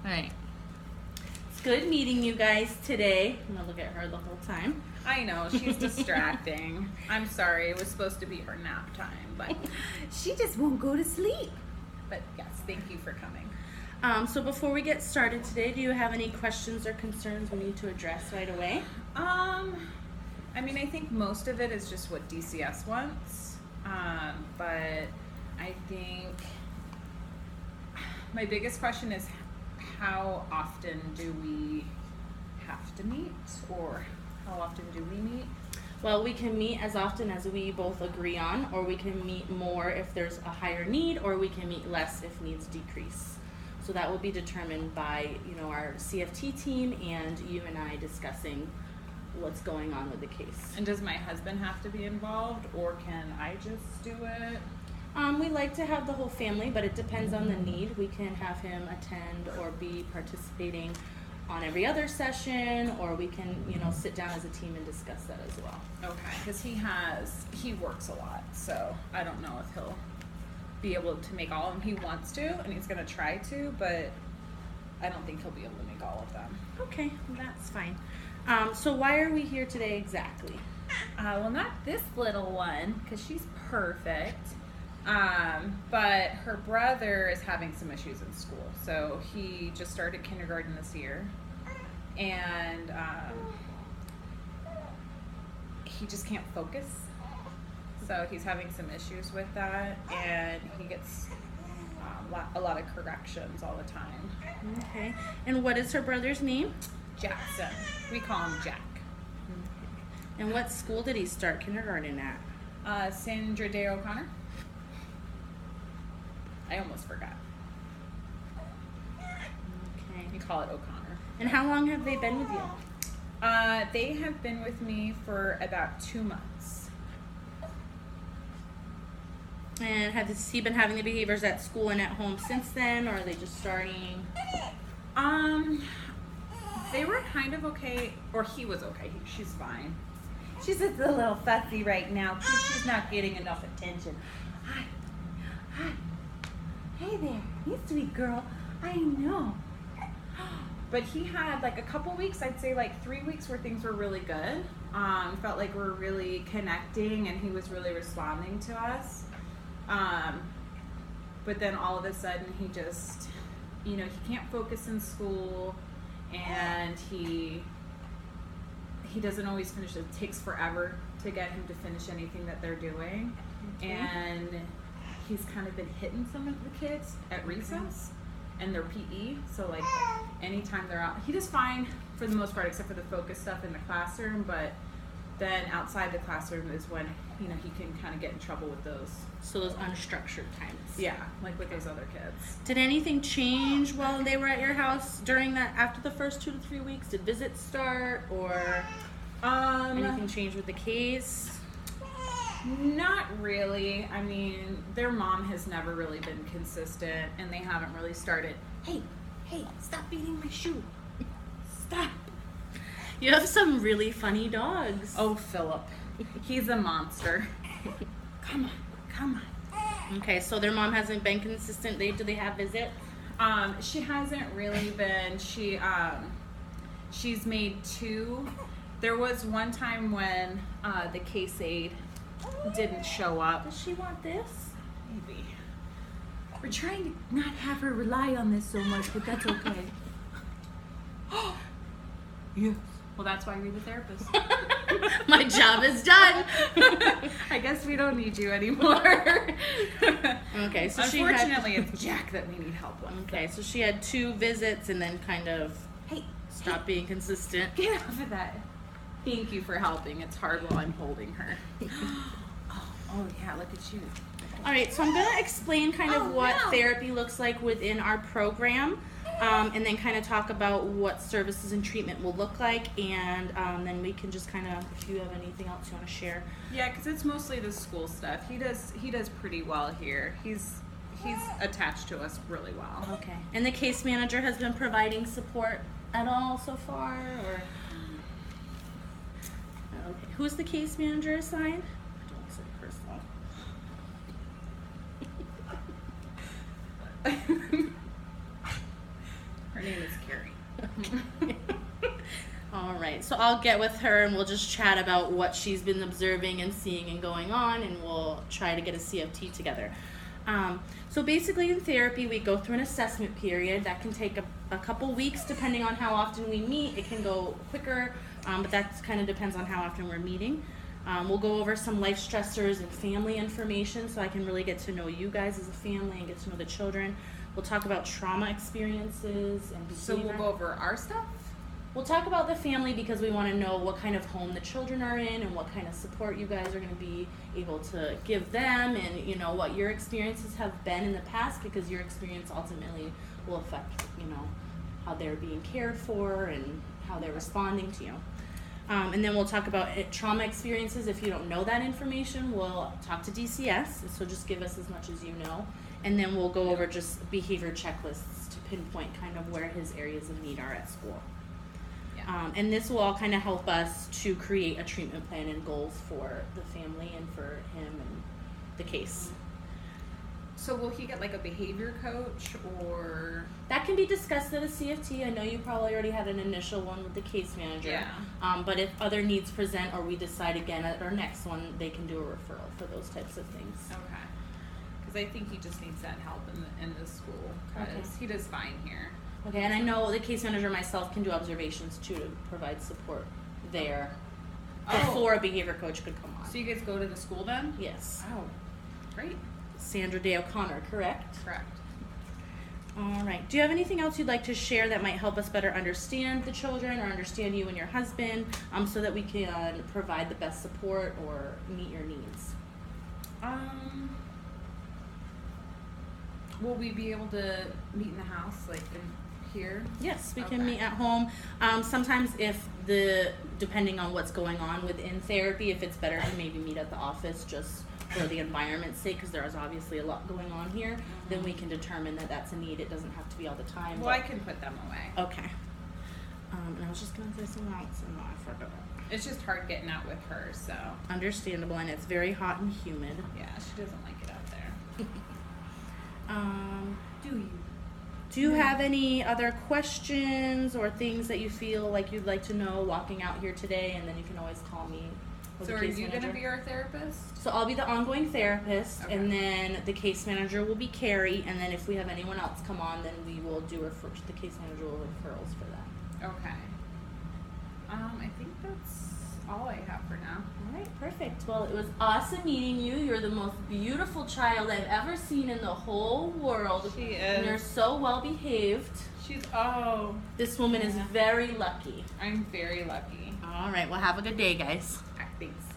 All right. It's good meeting you guys today. I'm gonna look at her the whole time. I know, she's distracting. I'm sorry, it was supposed to be her nap time, but She just won't go to sleep. but yes, thank you for coming. So before we get started today, do you have any questions or concerns we need to address right away? I mean, I think most of it is just what DCS wants, but I think my biggest question is how often do we have to meet, or how often do we meet? Well, we can meet as often as we both agree on, or we can meet more if there's a higher need, or we can meet less if needs decrease. So that will be determined by, our CFT team and you and I discussing what's going on with the case. And does my husband have to be involved, or can I just do it? We like to have the whole family, but it depends on the need. We can have him attend or be participating on every other session, or we can, sit down as a team and discuss that as well. Okay, because he works a lot, so I don't know if he'll be able to make all of them. He wants to, and he's going to try to, but I don't think he'll be able to make all of them. Okay, that's fine. So why are we here today exactly? Well, not this little one, because she's perfect, but her brother is having some issues in school. So he just started kindergarten this year, and he just can't focus. So he's having some issues with that, and he gets a lot of corrections all the time. Okay. And what is her brother's name? Jackson. We call him Jack. And what school did he start kindergarten at? Sandra Day O'Connor. I almost forgot. Okay. You call it O'Connor. And how long have they been with you? They have been with me for about 2 months. And has he been having the behaviors at school and at home since then, or are they just starting? They were kind of okay, or he was okay. She's fine. She's just a little fussy right now because she's not getting enough attention. Hi. Hey there. You sweet girl. I know. But he had like a couple weeks, I'd say like 3 weeks where things were really good. Felt like we're really connecting, and he was really responding to us. But then all of a sudden he just, he can't focus in school, and he doesn't always finish. It takes forever to get him to finish anything that they're doing. Okay. And he's kind of been hitting some of the kids at recess and their PE. So like anytime they're out, he does fine for the most part, except for the focus stuff in the classroom. But then outside the classroom is when, he can kind of get in trouble with those. So those unstructured times. Yeah, like with those other kids. Did anything change while they were at your house during that, after the first 2 to 3 weeks? Did visits start, or anything change with the case? Not really. I mean, their mom has never really been consistent, and they haven't really started. Hey, stop beating my shoe. Stop. You have some really funny dogs. Oh, Philip. He's a monster. Come on. Okay, so their mom hasn't been consistent. Do they have visits? She hasn't really been. She's made 2. There was one time when the case aide didn't show up. Does she want this? Maybe. We're trying to not have her rely on this so much, but that's okay. Yes. Well, that's why you're the therapist. My job is done. I guess we don't need you anymore. Okay, so unfortunately, it's Jack that we need help with. Okay, so she had 2 visits and then kind of stopped being consistent. Get off of that. Thank you for helping. It's hard while I'm holding her. Oh yeah, look at you. All right, so I'm going to explain kind of what therapy looks like within our program, and then kind of talk about what services and treatment will look like, and then we can just kind of, if you have anything else you want to share. Yeah, because it's mostly the school stuff. He does pretty well here. He's attached to us really well. Okay. And the case manager has been providing support at all so far, or? Okay. Who's the case manager assigned? I don't want to say personal. Her name is Carrie. All right, so I'll get with her and we'll just chat about what she's been observing and seeing and going on, and we'll try to get a CFT together. So basically in therapy, we go through an assessment period that can take a couple weeks depending on how often we meet. It can go quicker, but that kind of depends on how often we're meeting. We'll go over some life stressors and family information so I can really get to know you guys as a family and get to know the children. We'll talk about trauma experiences and behavior. So we'll go over our stuff? We'll talk about the family because we want to know what kind of home the children are in and what kind of support you guys are going to be able to give them, and you know what your experiences have been in the past, because your experience ultimately will affect, you know, how they're being cared for and how they're responding to you. And then we'll talk about trauma experiences. If you don't know that information, we'll talk to DCS, so just give us as much as you know. And then we'll go over just behavior checklists to pinpoint kind of where his areas of need are at school. And this will all kind of help us to create a treatment plan and goals for the family and for him and the case. So will he get like a behavior coach, or? That can be discussed at a CFT. I know you probably already had an initial one with the case manager. Yeah. But if other needs present or we decide again at our next one, they can do a referral for those types of things. Okay. Because I think he just needs that help in the school, because he does fine here. Okay, and I know the case manager myself can do observations too to provide support there before a behavior coach could come on. So you guys go to the school then? Yes. Oh, great. Sandra Day O'Connor, correct? Correct. All right. Do you have anything else you'd like to share that might help us better understand the children or understand you and your husband, so that we can provide the best support or meet your needs? Will we be able to meet in the house, like in here? Yes, we Okay. can meet at home. Sometimes depending on what's going on within therapy, if it's better to maybe meet at the office just for the environment's sake, because there is obviously a lot going on here, then we can determine that that's a need. It doesn't have to be all the time. Well, I can put them away. Okay. And I was just going to say something else, and I forgot. It's just hard getting out with her, so. Understandable, and it's very hot and humid. Yeah, she doesn't like it out there. Do you have any other questions or things that you feel like you'd like to know walking out here today? And then you can always call me. So are you going to be our therapist? So I'll be the ongoing therapist, Okay. and then the case manager will be Carrie, and then if we have anyone else come on, then we will do the case manager will referrals for that. Okay. I think that's all I have for now. All right, perfect. Well, it was awesome meeting you. You're the most beautiful child I've ever seen in the whole world. She And you're is. so well behaved. This woman is very lucky. I'm very lucky. All right, well, have a good day, guys. Thanks.